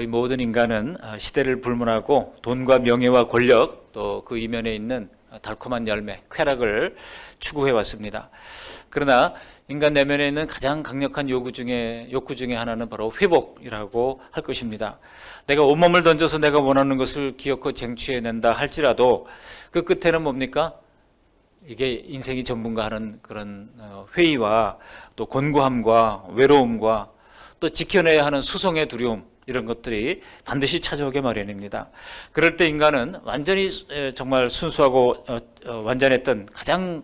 거의 모든 인간은 시대를 불문하고 돈과 명예와 권력 또 그 이면에 있는 달콤한 열매, 쾌락을 추구해 왔습니다. 그러나 인간 내면에 있는 가장 강력한 욕구 중에 하나는 바로 회복이라고 할 것입니다. 내가 온몸을 던져서 내가 원하는 것을 기어코 쟁취해낸다 할지라도 그 끝에는 뭡니까? 이게 인생이 전부인가 하는 그런 회의와 또 곤고함과 외로움과 또 지켜내야 하는 수성의 두려움, 이런 것들이 반드시 찾아오게 마련입니다. 그럴 때 인간은 완전히 정말 순수하고 완전했던 가장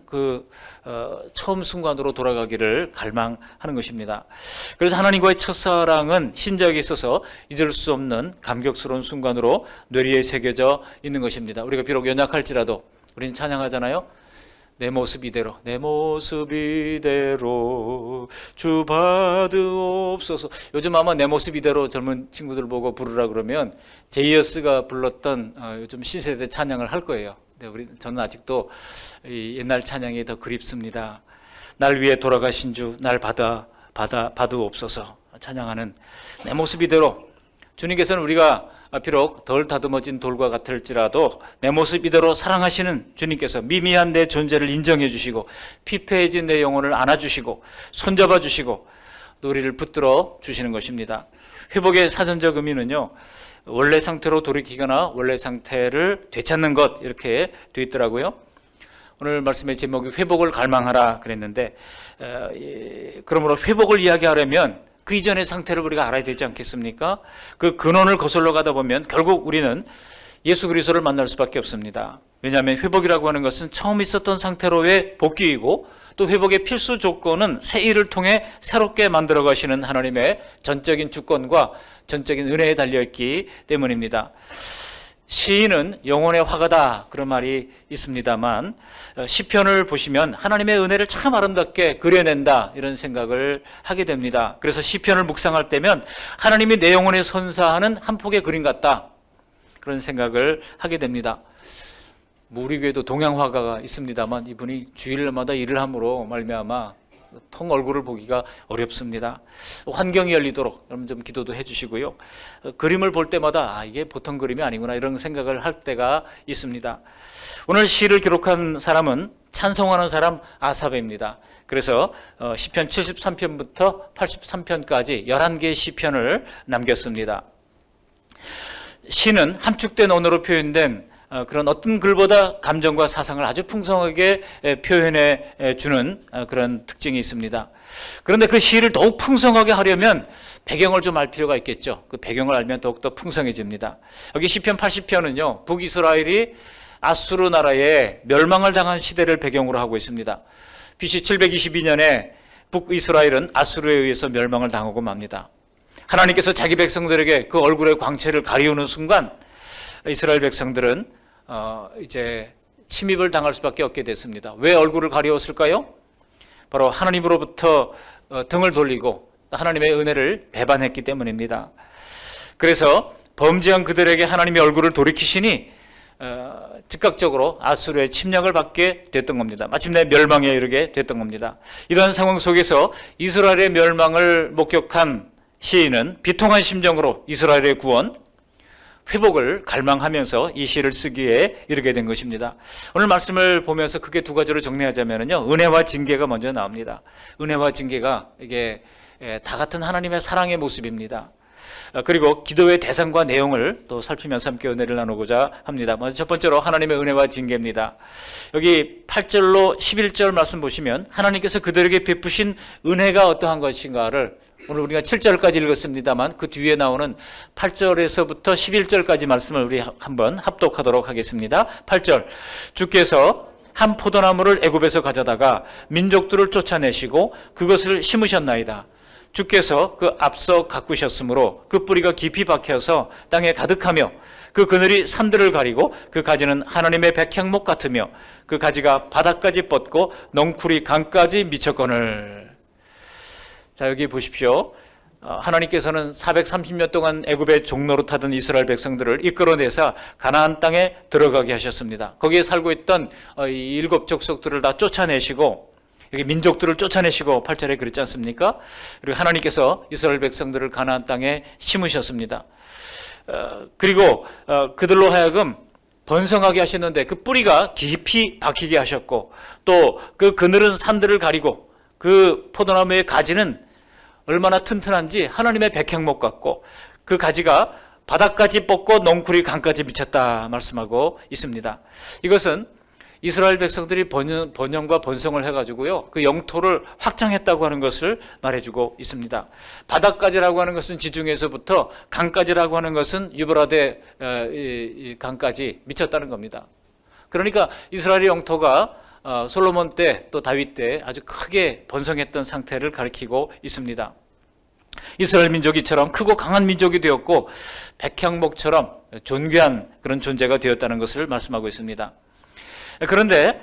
처음 순간으로 돌아가기를 갈망하는 것입니다. 그래서 하나님과의 첫사랑은 신작에 있어서 잊을 수 없는 감격스러운 순간으로 뇌리에 새겨져 있는 것입니다. 우리가 비록 연약할지라도 우리는 찬양하잖아요. 내 모습 이대로, 내 모습 이대로 주 받으옵소서. 요즘 아마 내 모습 이대로 젊은 친구들 보고 부르라 그러면 제이어스가 불렀던 요즘 신세대 찬양을 할 거예요. 근데 저는 아직도 이 옛날 찬양이 더 그립습니다. 날 위해 돌아가신 주, 날 받으옵소서. 찬양하는 내 모습 이대로. 주님께서는 우리가 비록 덜 다듬어진 돌과 같을지라도 내 모습 이대로 사랑하시는 주님께서 미미한 내 존재를 인정해 주시고 피폐해진 내 영혼을 안아주시고 손잡아 주시고 우리를 붙들어 주시는 것입니다. 회복의 사전적 의미는요, 원래 상태로 돌이키거나 원래 상태를 되찾는 것, 이렇게 되어 있더라고요. 오늘 말씀의 제목이 회복을 갈망하라 그랬는데, 그러므로 회복을 이야기하려면 그 이전의 상태를 우리가 알아야 되지 않겠습니까? 그 근원을 거슬러 가다 보면 결국 우리는 예수 그리스도를 만날 수밖에 없습니다. 왜냐하면 회복이라고 하는 것은 처음 있었던 상태로의 복귀이고, 또 회복의 필수 조건은 새 일을 통해 새롭게 만들어 가시는 하나님의 전적인 주권과 전적인 은혜에 달려있기 때문입니다. 시인은 영혼의 화가다, 그런 말이 있습니다만, 시편을 보시면 하나님의 은혜를 참 아름답게 그려낸다, 이런 생각을 하게 됩니다. 그래서 시편을 묵상할 때면 하나님이 내 영혼에 선사하는 한 폭의 그림 같다, 그런 생각을 하게 됩니다. 우리 교회도 동양화가가 있습니다만 이분이 주일마다 일을 함으로 말미암아 통 얼굴을 보기가 어렵습니다. 환경이 열리도록 여러분 좀 기도도 해주시고요. 그림을 볼 때마다 이게 보통 그림이 아니구나, 이런 생각을 할 때가 있습니다. 오늘 시를 기록한 사람은 찬송하는 사람 아삽입니다. 그래서 시편 73편부터 83편까지 11개의 시편을 남겼습니다. 시는 함축된 언어로 표현된 그런 어떤 글보다 감정과 사상을 아주 풍성하게 표현해 주는 그런 특징이 있습니다. 그런데 그 시를 더욱 풍성하게 하려면 배경을 좀 알 필요가 있겠죠. 그 배경을 알면 더욱더 풍성해집니다. 여기 시편 80편은요, 북이스라엘이 아수르 나라에 멸망을 당한 시대를 배경으로 하고 있습니다. BC 722년에 북이스라엘은 아수르에 의해서 멸망을 당하고 맙니다. 하나님께서 자기 백성들에게 그 얼굴의 광채를 가리우는 순간 이스라엘 백성들은 이제 침입을 당할 수밖에 없게 됐습니다. 왜 얼굴을 가리웠을까요? 바로 하나님으로부터 등을 돌리고 하나님의 은혜를 배반했기 때문입니다. 그래서 범죄한 그들에게 하나님의 얼굴을 돌이키시니 즉각적으로 아수르의 침략을 받게 됐던 겁니다. 마침내 멸망에 이르게 됐던 겁니다. 이런 상황 속에서 이스라엘의 멸망을 목격한 시인은 비통한 심정으로 이스라엘의 구원, 회복을 갈망하면서 이 시를 쓰기에 이르게 된 것입니다. 오늘 말씀을 보면서 크게 두 가지로 정리하자면요, 은혜와 징계가 먼저 나옵니다. 은혜와 징계가 이게 다 같은 하나님의 사랑의 모습입니다. 그리고 기도의 대상과 내용을 또 살피면서 함께 은혜를 나누고자 합니다. 먼저 첫 번째로 하나님의 은혜와 징계입니다. 여기 8절로 11절 말씀 보시면 하나님께서 그들에게 베푸신 은혜가 어떠한 것인가를, 오늘 우리가 7절까지 읽었습니다만 그 뒤에 나오는 8절에서부터 11절까지 말씀을 우리 한번 합독하도록 하겠습니다. 8절, 주께서 한 포도나무를 애굽에서 가져다가 민족들을 쫓아내시고 그것을 심으셨나이다. 주께서 그 앞서 가꾸셨으므로 그 뿌리가 깊이 박혀서 땅에 가득하며 그 그늘이 산들을 가리고 그 가지는 하나님의 백향목 같으며 그 가지가 바닥까지 뻗고 넝쿨이 강까지 미쳤거늘. 자, 여기 보십시오. 하나님께서는 430년 동안 애굽의 종노릇하던 이스라엘 백성들을 이끌어내서 가나안 땅에 들어가게 하셨습니다. 거기에 살고 있던 이 일곱 족속들을 다 쫓아내시고, 여기 민족들을 쫓아내시고 8절에 그랬지 않습니까? 그리고 하나님께서 이스라엘 백성들을 가나안 땅에 심으셨습니다. 그리고 그들로 하여금 번성하게 하셨는데 그 뿌리가 깊이 박히게 하셨고 또 그 그늘은 산들을 가리고 그 포도나무의 가지는 얼마나 튼튼한지 하나님의 백향목 같고 그 가지가 바닥까지 뻗고 넝쿨이 강까지 미쳤다 말씀하고 있습니다. 이것은 이스라엘 백성들이 번영과 번성을 해가지고요 그 영토를 확장했다고 하는 것을 말해주고 있습니다. 바닥까지라고 하는 것은 지중해에서부터 강까지라고 하는 것은 유브라데 강까지 미쳤다는 겁니다. 그러니까 이스라엘의 영토가 솔로몬 때 또 다윗 때 아주 크게 번성했던 상태를 가리키고 있습니다. 이스라엘 민족이 이처럼 크고 강한 민족이 되었고 백향목처럼 존귀한 그런 존재가 되었다는 것을 말씀하고 있습니다. 그런데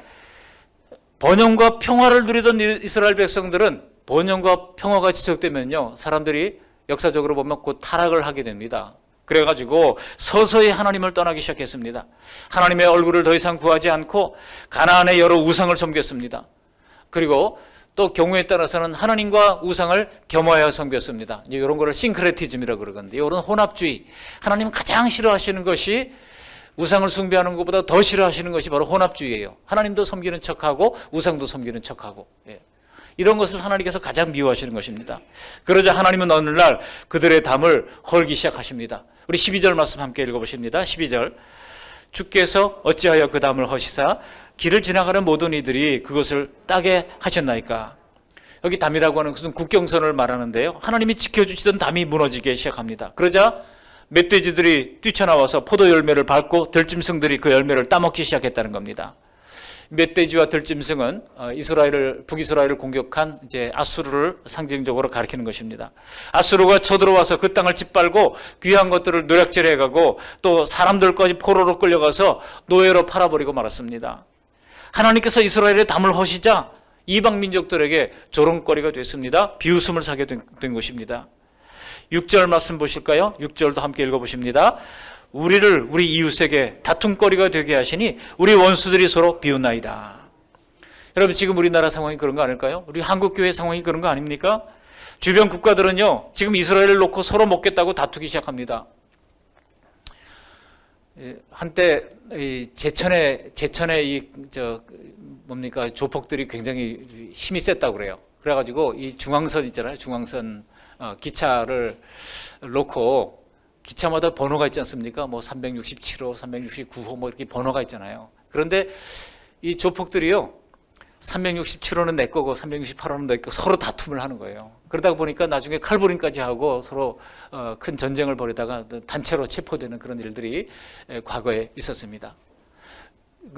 번영과 평화를 누리던 이스라엘 백성들은 번영과 평화가 지속되면요 사람들이 역사적으로 보면 곧 타락을 하게 됩니다. 그래가지고 서서히 하나님을 떠나기 시작했습니다. 하나님의 얼굴을 더 이상 구하지 않고 가나안의 여러 우상을 섬겼습니다. 그리고 또 경우에 따라서는 하나님과 우상을 겸하여 섬겼습니다. 이런 거를 싱크레티즘이라고 그러는데 이런 혼합주의, 하나님 가장 싫어하시는 것이 우상을 숭배하는 것보다 더 싫어하시는 것이 바로 혼합주의예요. 하나님도 섬기는 척하고 우상도 섬기는 척하고 이런 것을 하나님께서 가장 미워하시는 것입니다. 그러자 하나님은 어느 날 그들의 담을 헐기 시작하십니다. 우리 12절 말씀 함께 읽어보십니다. 12절 주께서 어찌하여 그 담을 허시사 길을 지나가는 모든 이들이 그것을 따게 하셨나이까. 여기 담이라고 하는 것은 국경선을 말하는데요 하나님이 지켜주시던 담이 무너지기 시작합니다. 그러자 멧돼지들이 뛰쳐나와서 포도 열매를 밟고 들짐승들이 그 열매를 따먹기 시작했다는 겁니다. 멧돼지와 들짐승은 북이스라엘을 공격한 이제 아수르를 상징적으로 가리키는 것입니다. 아수르가 쳐들어와서 그 땅을 짓밟고 귀한 것들을 노략질해가고 또 사람들까지 포로로 끌려가서 노예로 팔아버리고 말았습니다. 하나님께서 이스라엘의 담을 허시자 이방 민족들에게 조롱거리가 됐습니다. 비웃음을 사게 된 것입니다. 6절 말씀 보실까요? 6절도 함께 읽어보십니다. 우리를 우리 이웃에게 다툼거리가 되게 하시니 우리 원수들이 서로 비웃나이다. 여러분 지금 우리나라 상황이 그런 거 아닐까요? 우리 한국교회 상황이 그런 거 아닙니까? 주변 국가들은요 지금 이스라엘을 놓고 서로 먹겠다고 다투기 시작합니다. 한때 제천의 조폭들이 굉장히 힘이 셌다고 그래요. 그래가지고 이 중앙선 있잖아요. 중앙선 기차를 놓고 기차마다 번호가 있지 않습니까? 뭐 367호, 369호 뭐 이렇게 번호가 있잖아요. 그런데 이 조폭들이요 367호는 내 거고 368호는 내 거 서로 다툼을 하는 거예요. 그러다 보니까 나중에 칼부림까지 하고 서로 큰 전쟁을 벌이다가 단체로 체포되는 그런 일들이 과거에 있었습니다.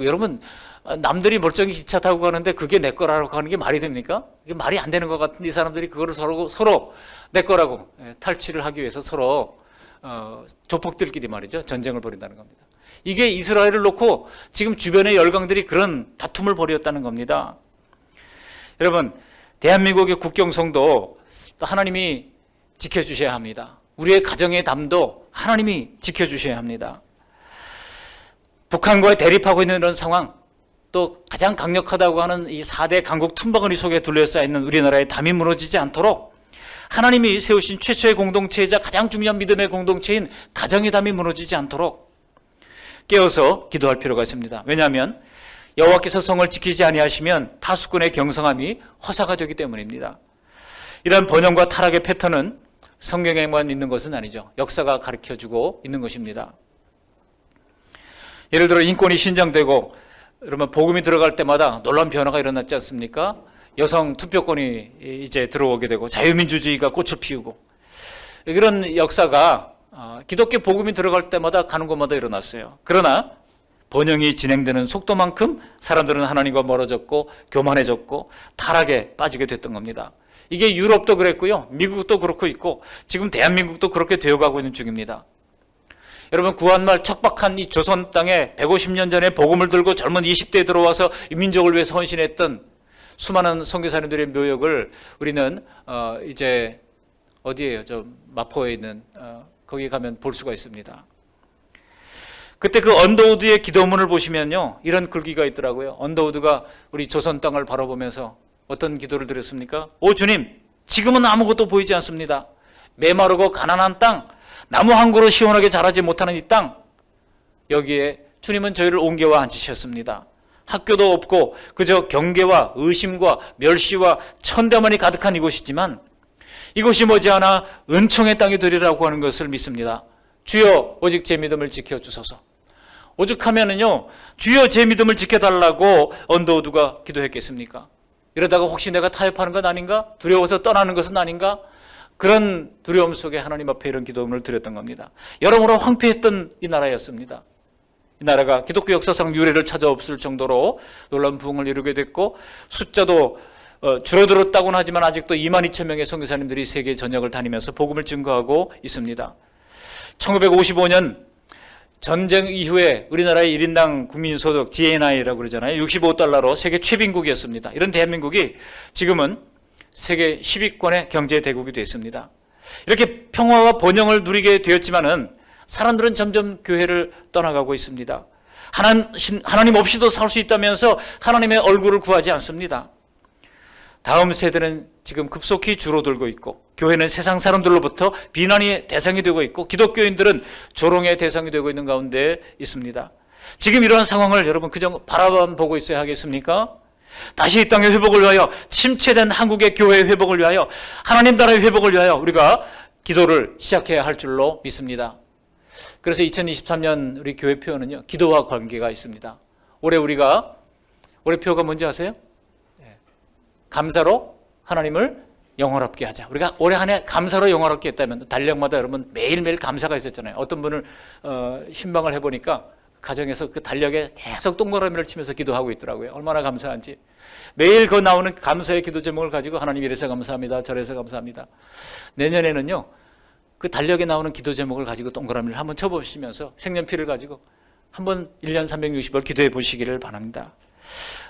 여러분 남들이 멀쩡히 기차 타고 가는데 그게 내 거라고 하는 게 말이 됩니까? 이게 말이 안 되는 것 같은데 이 사람들이 그거를 서로 내 거라고 탈취를 하기 위해서 서로 조폭들끼리 말이죠 전쟁을 벌인다는 겁니다. 이게 이스라엘을 놓고 지금 주변의 열강들이 그런 다툼을 벌였다는 겁니다. 여러분 대한민국의 국경성도 하나님이 지켜주셔야 합니다. 우리의 가정의 담도 하나님이 지켜주셔야 합니다. 북한과의 대립하고 있는 이런 상황, 또 가장 강력하다고 하는 이 4대 강국 tum바구니 속에 둘러싸여 있는 우리나라의 담이 무너지지 않도록 하나님이 세우신 최초의 공동체이자 가장 중요한 믿음의 공동체인 가정의 담이 무너지지 않도록 깨어서 기도할 필요가 있습니다. 왜냐하면 여호와께서 성을 지키지 아니하시면 다수꾼의 경성함이 허사가 되기 때문입니다. 이런 번영과 타락의 패턴은 성경에만 있는 것은 아니죠. 역사가 가르쳐주고 있는 것입니다. 예를 들어 인권이 신장되고 그러면 복음이 들어갈 때마다 놀라운 변화가 일어났지 않습니까? 여성 투표권이 이제 들어오게 되고 자유민주주의가 꽃을 피우고 이런 역사가 기독교 복음이 들어갈 때마다 가는 곳마다 일어났어요. 그러나 번영이 진행되는 속도만큼 사람들은 하나님과 멀어졌고 교만해졌고 타락에 빠지게 됐던 겁니다. 이게 유럽도 그랬고요. 미국도 그렇고 있고 지금 대한민국도 그렇게 되어가고 있는 중입니다. 여러분 구한말 척박한 이 조선 땅에 150년 전에 복음을 들고 젊은 20대에 들어와서 이 민족을 위해서 헌신했던 수많은 선교사님들의 묘역을 우리는 이제 어디에요? 저 마포에 있는 거기 가면 볼 수가 있습니다. 그때 그 언더우드의 기도문을 보시면요 이런 글귀가 있더라고요. 언더우드가 우리 조선 땅을 바라보면서 어떤 기도를 드렸습니까? 오 주님 지금은 아무것도 보이지 않습니다. 메마르고 가난한 땅 나무 한 그루 시원하게 자라지 못하는 이 땅, 여기에 주님은 저희를 옮겨와 앉히셨습니다. 학교도 없고 그저 경계와 의심과 멸시와 천대만이 가득한 이곳이지만 이곳이 머지않아 은총의 땅이 되리라고 하는 것을 믿습니다. 주여 오직 제 믿음을 지켜주소서. 오죽하면은요, 주여 제 믿음을 지켜달라고 언더우드가 기도했겠습니까? 이러다가 혹시 내가 타협하는 건 아닌가? 두려워서 떠나는 것은 아닌가? 그런 두려움 속에 하나님 앞에 이런 기도문을 드렸던 겁니다. 여러모로 황폐했던 이 나라였습니다. 이 나라가 기독교 역사상 유례를 찾아 없을 정도로 놀라운 부흥을 이루게 됐고, 숫자도 줄어들었다고는 하지만 아직도 22,000명의 선교사님들이 세계 전역을 다니면서 복음을 증거하고 있습니다. 1955년 전쟁 이후에 우리나라의 1인당 국민소득 GNI라고 그러잖아요. 65달러로 세계 최빈국이었습니다. 이런 대한민국이 지금은 세계 10위권의 경제 대국이 됐습니다. 이렇게 평화와 번영을 누리게 되었지만은 사람들은 점점 교회를 떠나가고 있습니다. 하나님 없이도 살 수 있다면서 하나님의 얼굴을 구하지 않습니다. 다음 세대는 지금 급속히 줄어들고 있고, 교회는 세상 사람들로부터 비난의 대상이 되고 있고, 기독교인들은 조롱의 대상이 되고 있는 가운데 있습니다. 지금 이러한 상황을 여러분 그저 바라만 보고 있어야 하겠습니까? 다시 이 땅의 회복을 위하여, 침체된 한국의 교회의 회복을 위하여, 하나님 나라의 회복을 위하여 우리가 기도를 시작해야 할 줄로 믿습니다. 그래서 2023년 우리 교회 표어는요, 기도와 관계가 있습니다. 올해 표어가 뭔지 아세요? 감사로 하나님을 영화롭게 하자. 우리가 올해 한 해 감사로 영화롭게 했다면, 달력마다 여러분 매일매일 감사가 있었잖아요. 어떤 분을 신방을 해보니까 가정에서 그 달력에 계속 동그라미를 치면서 기도하고 있더라고요. 얼마나 감사한지. 매일 그 나오는 감사의 기도 제목을 가지고 하나님 이래서 감사합니다, 저래서 감사합니다. 내년에는요, 그 달력에 나오는 기도 제목을 가지고 동그라미를 한번 쳐보시면서 색연필을 가지고 한번 1년 360일 기도해 보시기를 바랍니다.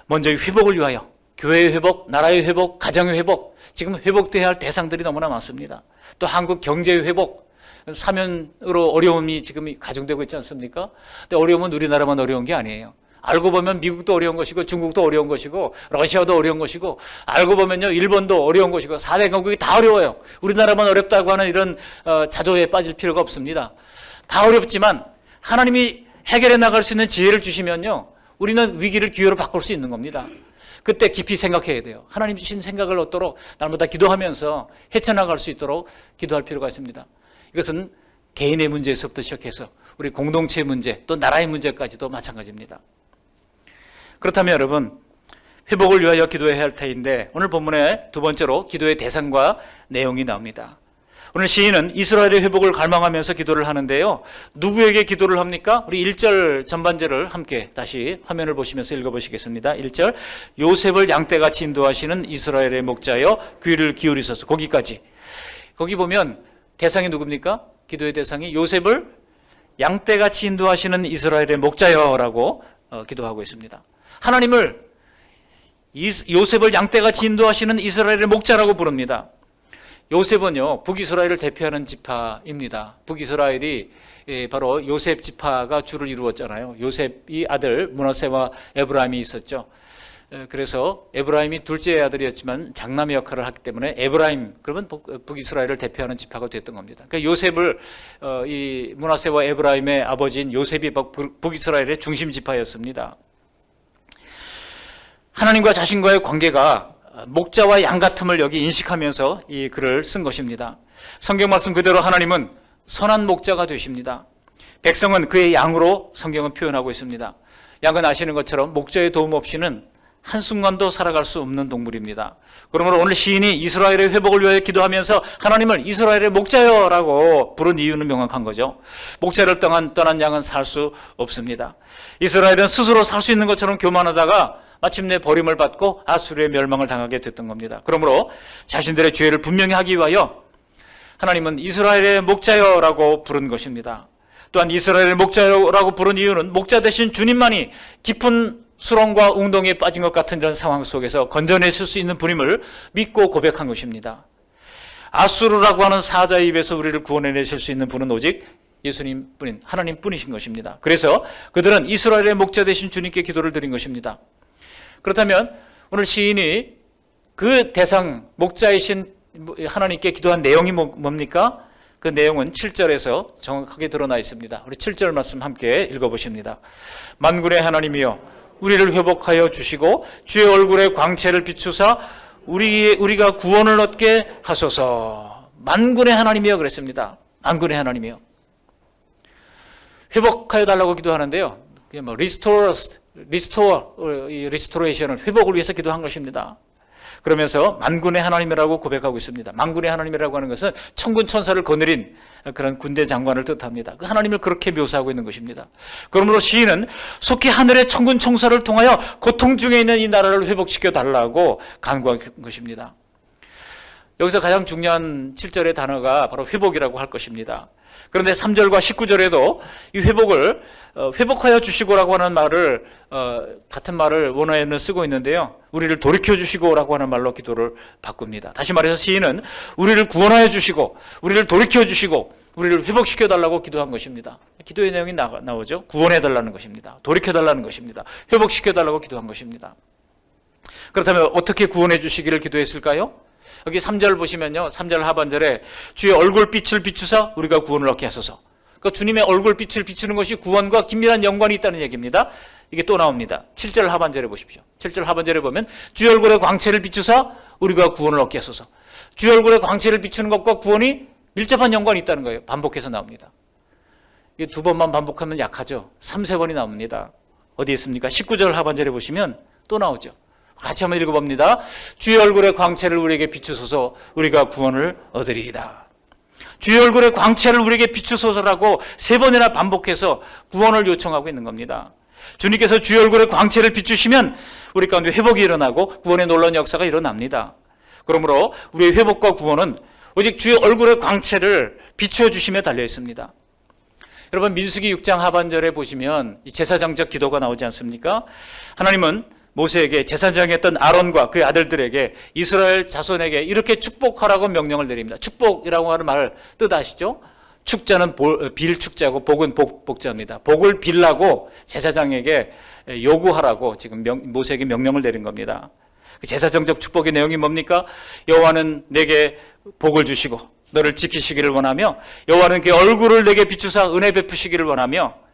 먼저 회복을 위하여, 교회의 회복, 나라의 회복, 가정의 회복, 지금 회복돼야 할 대상들이 너무나 많습니다. 또 한국 경제의 회복, 사면으로 어려움이 지금 가중되고 있지 않습니까? 근데 어려움은 우리나라만 어려운 게 아니에요. 알고 보면 미국도 어려운 것이고, 중국도 어려운 것이고, 러시아도 어려운 것이고, 알고 보면요 일본도 어려운 것이고, 4대 강국이 다 어려워요. 우리나라만 어렵다고 하는 이런 자조에 빠질 필요가 없습니다. 다 어렵지만 하나님이 해결해 나갈 수 있는 지혜를 주시면요, 우리는 위기를 기회로 바꿀 수 있는 겁니다. 그때 깊이 생각해야 돼요. 하나님 주신 생각을 얻도록 날마다 기도하면서 헤쳐나갈 수 있도록 기도할 필요가 있습니다. 이것은 개인의 문제에서부터 시작해서 우리 공동체의 문제, 또 나라의 문제까지도 마찬가지입니다. 그렇다면 여러분, 회복을 위하여 기도해야 할 터인데, 오늘 본문에 두 번째로 기도의 대상과 내용이 나옵니다. 오늘 시인은 이스라엘의 회복을 갈망하면서 기도를 하는데요, 누구에게 기도를 합니까? 우리 1절 전반절을 함께 다시 화면을 보시면서 읽어보시겠습니다. 1절, 요셉을 양떼같이 인도하시는 이스라엘의 목자여 귀를 기울이소서. 거기까지. 거기 보면 대상이 누굽니까? 기도의 대상이 요셉을 양떼같이 인도하시는 이스라엘의 목자여라고 기도하고 있습니다. 하나님을 요셉을 양떼같이 인도하시는 이스라엘의 목자라고 부릅니다. 요셉은요, 북이스라엘을 대표하는 지파입니다. 북이스라엘이 바로 요셉 지파가 주를 이루었잖아요. 요셉이 아들 문하세와 에브라임이 있었죠. 그래서 에브라임이 둘째 아들이었지만 장남의 역할을 하기 때문에 에브라임, 그러면 북이스라엘을 대표하는 지파가 됐던 겁니다. 그러니까 요셉을 이 문하세와 에브라임의 아버지인 요셉이 북이스라엘의 중심 지파였습니다. 하나님과 자신과의 관계가 목자와 양 같음을 여기 인식하면서 이 글을 쓴 것입니다. 성경 말씀 그대로 하나님은 선한 목자가 되십니다. 백성은 그의 양으로 성경은 표현하고 있습니다. 양은 아시는 것처럼 목자의 도움 없이는 한순간도 살아갈 수 없는 동물입니다. 그러므로 오늘 시인이 이스라엘의 회복을 위하여 기도하면서 하나님을 이스라엘의 목자여라고 부른 이유는 명확한 거죠. 목자를 떠난 양은 살 수 없습니다. 이스라엘은 스스로 살 수 있는 것처럼 교만하다가 마침내 버림을 받고 아수르의 멸망을 당하게 됐던 겁니다. 그러므로 자신들의 죄를 분명히 하기 위하여 하나님은 이스라엘의 목자여라고 부른 것입니다. 또한 이스라엘의 목자여라고 부른 이유는 목자 대신 주님만이 깊은 수렁과 웅덩이에 빠진 것 같은 이런 상황 속에서 건져내실 수 있는 분임을 믿고 고백한 것입니다. 아수르라고 하는 사자의 입에서 우리를 구원해내실 수 있는 분은 오직 예수님 뿐인 하나님 뿐이신 것입니다. 그래서 그들은 이스라엘의 목자 대신 주님께 기도를 드린 것입니다. 그렇다면 오늘 시인이 그 대상 목자이신 하나님께 기도한 내용이 뭡니까? 그 내용은 7절에서 정확하게 드러나 있습니다. 우리 7절 말씀 함께 읽어보십니다. 만군의 하나님이여 우리를 회복하여 주시고 주의 얼굴에 광채를 비추사 우리가 구원을 얻게 하소서. 만군의 하나님이여 그랬습니다. 만군의 하나님이여. 회복하여 달라고 기도하는데요. 그게 뭐 리스토레이션을 회복을 위해서 기도한 것입니다. 그러면서 만군의 하나님이라고 고백하고 있습니다. 만군의 하나님이라고 하는 것은 천군 천사를 거느린 그런 군대 장관을 뜻합니다. 그 하나님을 그렇게 묘사하고 있는 것입니다. 그러므로 시인은 속히 하늘의 천군 천사를 통하여 고통 중에 있는 이 나라를 회복시켜 달라고 간구한 것입니다. 여기서 가장 중요한 7절의 단어가 바로 회복이라고 할 것입니다. 그런데 3절과 19절에도 이 회복을 회복하여 주시고라고 하는 말을 같은 말을 원어에는 쓰고 있는데요. 우리를 돌이켜 주시고라고 하는 말로 기도를 바꿉니다. 다시 말해서 시인은 우리를 구원하여 주시고 우리를 돌이켜 주시고 우리를 회복시켜 달라고 기도한 것입니다. 기도의 내용이 나오죠. 구원해 달라는 것입니다. 돌이켜 달라는 것입니다. 회복시켜 달라고 기도한 것입니다. 그렇다면 어떻게 구원해 주시기를 기도했을까요? 여기 3절 보시면요. 3절 하반절에 주의 얼굴빛을 비추사 우리가 구원을 얻게 하소서. 그러니까 주님의 얼굴빛을 비추는 것이 구원과 긴밀한 연관이 있다는 얘기입니다. 이게 또 나옵니다. 7절 하반절에 보십시오. 7절 하반절에 보면 주의 얼굴에 광채를 비추사 우리가 구원을 얻게 하소서. 주의 얼굴에 광채를 비추는 것과 구원이 밀접한 연관이 있다는 거예요. 반복해서 나옵니다. 이게 두 번만 반복하면 약하죠. 3, 4번이 나옵니다. 어디 있습니까? 19절 하반절에 보시면 또 나오죠. 같이 한번 읽어봅니다. 주의 얼굴의 광채를 우리에게 비추소서 우리가 구원을 얻으리이다. 주의 얼굴의 광채를 우리에게 비추소서라고 3번이나 반복해서 구원을 요청하고 있는 겁니다. 주님께서 주의 얼굴의 광채를 비추시면 우리 가운데 회복이 일어나고 구원의 놀라운 역사가 일어납니다. 그러므로 우리의 회복과 구원은 오직 주의 얼굴의 광채를 비추어 주심에 달려 있습니다. 여러분 민수기 6장 하반절에 보시면 이 제사장적 기도가 나오지 않습니까? 하나님은 모세에게 제사장이었던 아론과 그의 아들들에게 이스라엘 자손에게 이렇게 축복하라고 명령을 내립니다. 축복이라고 하는 말 뜻 아시죠? 축자는 빌 축자고 복은 복자입니다. 복을 빌라고 제사장에게 요구하라고 지금 모세에게 명령을 내린 겁니다. 제사정적 축복의 내용이 뭡니까? 여호와는 내게 복을 주시고 너를 지키시기를 원하며 여호와는 그의 얼굴을 내게 비추사 은혜 베푸시기를 원하며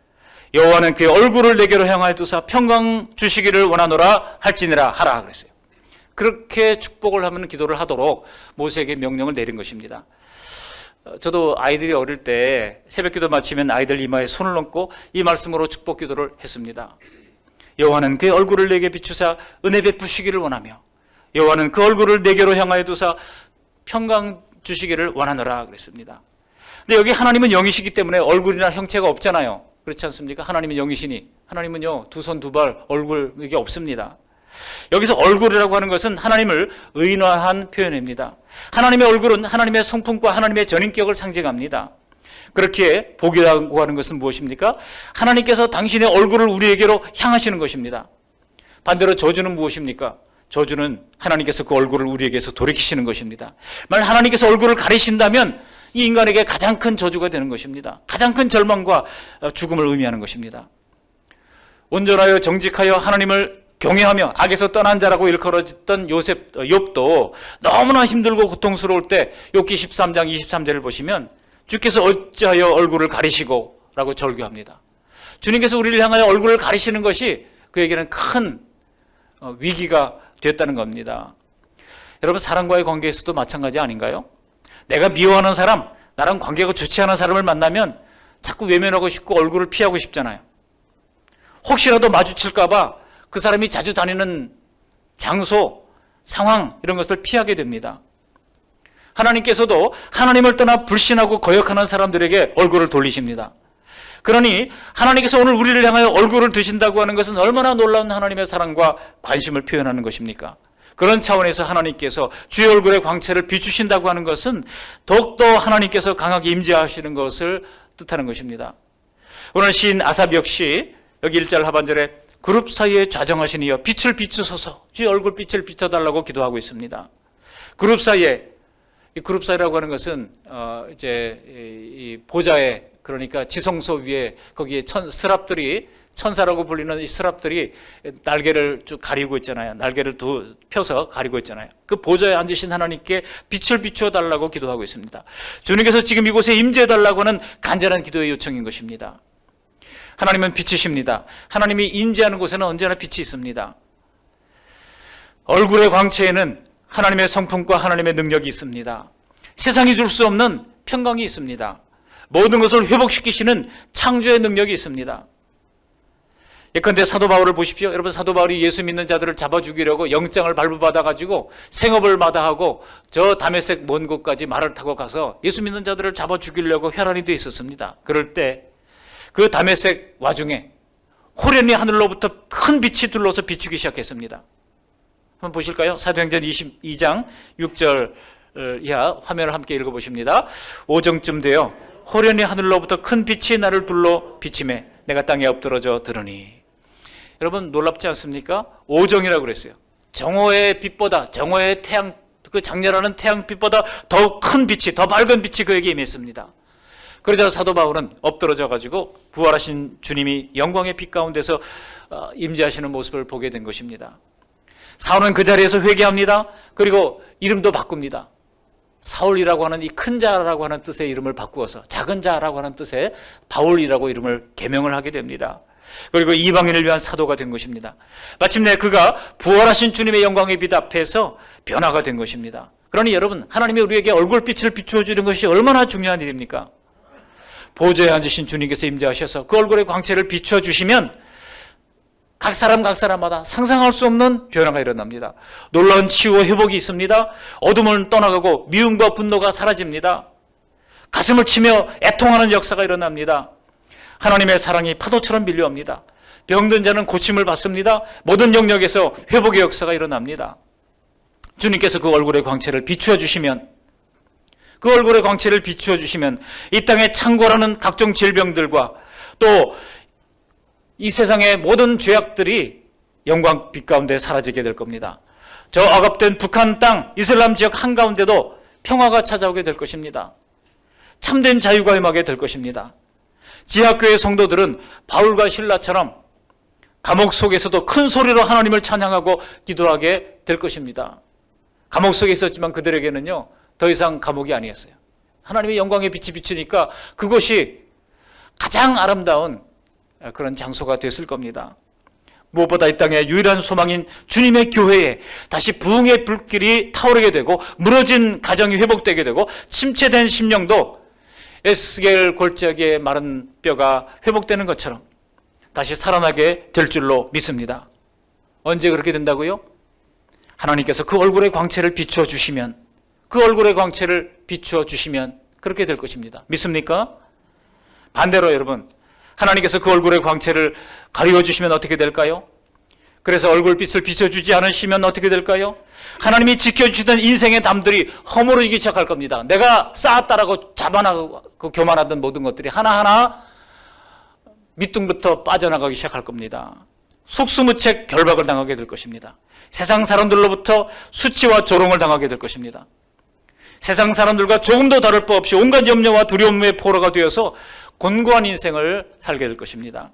여호와는 그의 얼굴을 내게로 향하여 두사 평강 주시기를 원하노라 할지니라 하라 그랬어요. 그렇게 축복을 하면 기도를 하도록 모세에게 명령을 내린 것입니다. 저도 아이들이 어릴 때 새벽기도 마치면 아이들 이마에 손을 얹고 이 말씀으로 축복 기도를 했습니다. 여호와는 그의 얼굴을 내게 비추사 은혜 베푸시기를 원하며 여호와는 그 얼굴을 내게로 향하여 두사 평강 주시기를 원하노라 그랬습니다. 근데 여기 하나님은 영이시기 때문에 얼굴이나 형체가 없잖아요. 그렇지 않습니까? 하나님은 영이시니 하나님은요 두 손 두 발 얼굴 이게 없습니다. 여기서 얼굴이라고 하는 것은 하나님을 의인화한 표현입니다. 하나님의 얼굴은 하나님의 성품과 하나님의 전인격을 상징합니다. 그렇기에 복이라고 하는 것은 무엇입니까? 하나님께서 당신의 얼굴을 우리에게로 향하시는 것입니다. 반대로 저주는 무엇입니까? 저주는 하나님께서 그 얼굴을 우리에게서 돌이키시는 것입니다. 만약 하나님께서 얼굴을 가리신다면 이 인간에게 가장 큰 저주가 되는 것입니다. 가장 큰 절망과 죽음을 의미하는 것입니다. 온전하여 정직하여 하나님을 경외하며 악에서 떠난 자라고 일컬어졌던 욥도 너무나 힘들고 고통스러울 때 욥기 13장 23절을 보시면 주께서 어찌하여 얼굴을 가리시고 라고 절규합니다. 주님께서 우리를 향하여 얼굴을 가리시는 것이 그에게는 큰 위기가 됐다는 겁니다. 여러분 사람과의 관계에서도 마찬가지 아닌가요? 내가 미워하는 사람, 나랑 관계가 좋지 않은 사람을 만나면 자꾸 외면하고 싶고 얼굴을 피하고 싶잖아요. 혹시라도 마주칠까 봐 그 사람이 자주 다니는 장소, 상황 이런 것을 피하게 됩니다. 하나님께서도 하나님을 떠나 불신하고 거역하는 사람들에게 얼굴을 돌리십니다. 그러니 하나님께서 오늘 우리를 향하여 얼굴을 드신다고 하는 것은 얼마나 놀라운 하나님의 사랑과 관심을 표현하는 것입니까? 그런 차원에서 하나님께서 주의 얼굴의 광채를 비추신다고 하는 것은 더욱더 하나님께서 강하게 임재하시는 것을 뜻하는 것입니다. 오늘 시인 아삽 역시 여기 1절 하반절에 그룹 사이에 좌정하신 이여 빛을 비추소서 주의 얼굴빛을 비춰달라고 기도하고 있습니다. 그룹 사이에 이 그룹 사이라고 하는 것은 이제 이 보좌에 그러니까 지성소 위에 거기에 스랍들이 천사라고 불리는 이 스랍들이 날개를 쭉 가리고 있잖아요. 날개를 펴서 가리고 있잖아요. 그 보좌에 앉으신 하나님께 빛을 비추어 달라고 기도하고 있습니다. 주님께서 지금 이곳에 임재해 달라고 하는 간절한 기도의 요청인 것입니다. 하나님은 빛이십니다. 하나님이 임재하는 곳에는 언제나 빛이 있습니다. 얼굴의 광채에는 하나님의 성품과 하나님의 능력이 있습니다. 세상이 줄 수 없는 평강이 있습니다. 모든 것을 회복시키시는 창조의 능력이 있습니다. 예컨대 사도 바울을 보십시오. 여러분, 사도 바울이 예수 믿는 자들을 잡아 죽이려고 영장을 발부받아 가지고 생업을 마다하고 저 다메섹 먼 곳까지 말을 타고 가서 예수 믿는 자들을 잡아 죽이려고 혈안이 되어 있었습니다. 그럴 때 그 다메섹 와중에 호련히 하늘로부터 큰 빛이 둘러서 비추기 시작했습니다. 한번 보실까요? 사도행전 22장 6절 이하 화면을 함께 읽어보십니다. 5정쯤 되어 호련히 하늘로부터 큰 빛이 나를 둘러 비치매 내가 땅에 엎드러져 들으니. 여러분, 놀랍지 않습니까? 5정이라고 그랬어요. 정오의 빛보다, 정오의 태양, 그 장렬하는 태양빛보다 더 큰 빛이, 더 밝은 빛이 그에게 임했습니다. 그러자 사도 바울은 엎드러져 가지고 부활하신 주님이 영광의 빛 가운데서 임재하시는 모습을 보게 된 것입니다. 사울은 그 자리에서 회개합니다. 그리고 이름도 바꿉니다. 사울이라고 하는 이 큰 자라고 하는 뜻의 이름을 바꾸어서 작은 자라고 하는 뜻의 바울이라고 이름을 개명을 하게 됩니다. 그리고 이방인을 위한 사도가 된 것입니다. 마침내 그가 부활하신 주님의 영광의 빛 앞에서 변화가 된 것입니다. 그러니 여러분, 하나님이 우리에게 얼굴빛을 비추어 주는 것이 얼마나 중요한 일입니까? 보좌에 앉으신 주님께서 임재하셔서 그 얼굴의 광채를 비추어 주시면 각 사람마다 상상할 수 없는 변화가 일어납니다. 놀라운 치유와 회복이 있습니다. 어둠은 떠나가고 미움과 분노가 사라집니다. 가슴을 치며 애통하는 역사가 일어납니다. 하나님의 사랑이 파도처럼 밀려옵니다. 병든 자는 고침을 받습니다. 모든 영역에서 회복의 역사가 일어납니다. 주님께서 그 얼굴의 광채를 비추어 주시면, 그 얼굴의 광채를 비추어 주시면 이 땅에 창궐하는 각종 질병들과 또 이 세상의 모든 죄악들이 영광빛 가운데 사라지게 될 겁니다. 저 억압된 북한 땅, 이슬람 지역 한가운데도 평화가 찾아오게 될 것입니다. 참된 자유가 임하게 될 것입니다. 지하교회 성도들은 바울과 실라처럼 감옥 속에서도 큰 소리로 하나님을 찬양하고 기도하게 될 것입니다. 감옥 속에 있었지만 그들에게는요, 더 이상 감옥이 아니었어요. 하나님의 영광의 빛이 비추니까 그곳이 가장 아름다운 그런 장소가 됐을 겁니다. 무엇보다 이 땅의 유일한 소망인 주님의 교회에 다시 부흥의 불길이 타오르게 되고, 무너진 가정이 회복되게 되고, 침체된 심령도 에스겔 골짜기의 마른 뼈가 회복되는 것처럼 다시 살아나게 될 줄로 믿습니다. 언제 그렇게 된다고요? 하나님께서 그 얼굴의 광채를 비추어 주시면, 그 얼굴의 광채를 비추어 주시면 그렇게 될 것입니다. 믿습니까? 반대로 여러분, 하나님께서 그 얼굴의 광채를 가리워 주시면 어떻게 될까요? 그래서 얼굴빛을 비춰주지 않으시면 어떻게 될까요? 하나님이 지켜주시던 인생의 담들이 허물어지기 시작할 겁니다. 내가 쌓았다라고 자만하고 교만하던 모든 것들이 하나하나 밑둥부터 빠져나가기 시작할 겁니다. 속수무책 결박을 당하게 될 것입니다. 세상 사람들로부터 수치와 조롱을 당하게 될 것입니다. 세상 사람들과 조금도 다를 바 없이 온갖 염려와 두려움의 포로가 되어서 곤고한 인생을 살게 될 것입니다.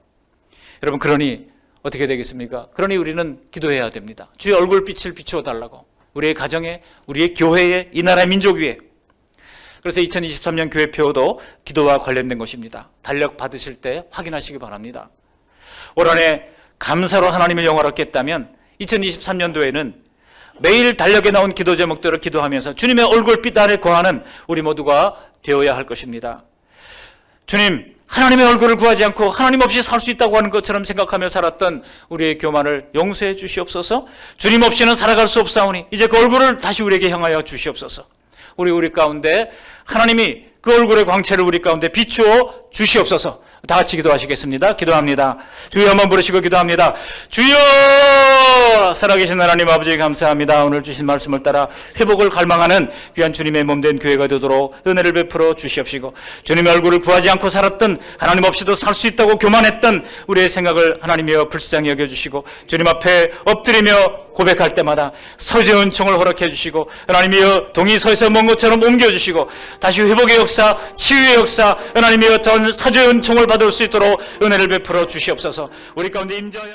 여러분, 그러니 어떻게 되겠습니까? 그러니 우리는 기도해야 됩니다. 주의 얼굴빛을 비추어 달라고, 우리의 가정에, 우리의 교회에, 이 나라의 민족 위에. 그래서 2023년 교회표도 기도와 관련된 것입니다. 달력 받으실 때 확인하시기 바랍니다. 올 한해 감사로 하나님을 영화롭게 했다면 2023년도에는 매일 달력에 나온 기도 제목들을 기도하면서 주님의 얼굴빛 아래 거하는 우리 모두가 되어야 할 것입니다. 주님, 하나님의 얼굴을 구하지 않고 하나님 없이 살 수 있다고 하는 것처럼 생각하며 살았던 우리의 교만을 용서해 주시옵소서. 주님 없이는 살아갈 수 없사오니 이제 그 얼굴을 다시 우리에게 향하여 주시옵소서. 우리 가운데 하나님이 그 얼굴의 광채를 우리 가운데 비추어 주시옵소서. 다 같이 기도하시겠습니다. 기도합니다. 주여 한번 부르시고 기도합니다. 주여! 할렐루야. 살아계신 하나님 아버지 감사합니다. 오늘 주신 말씀을 따라 회복을 갈망하는 귀한 주님의 몸된 교회가 되도록 은혜를 베풀어 주시옵시고, 주님의 얼굴을 구하지 않고 살았던, 하나님 없이도 살 수 있다고 교만했던 우리의 생각을 하나님이여 불쌍히 여겨주시고, 주님 앞에 엎드리며 고백할 때마다 서주의 은총을 허락해 주시고, 하나님이여 동이서에서 먼 것처럼 옮겨주시고, 다시 회복의 역사, 치유의 역사, 하나님이여 전 사주의 은총을 받을 수 있도록 은혜를 베풀어 주시옵소서. 우리 가운데 임재하여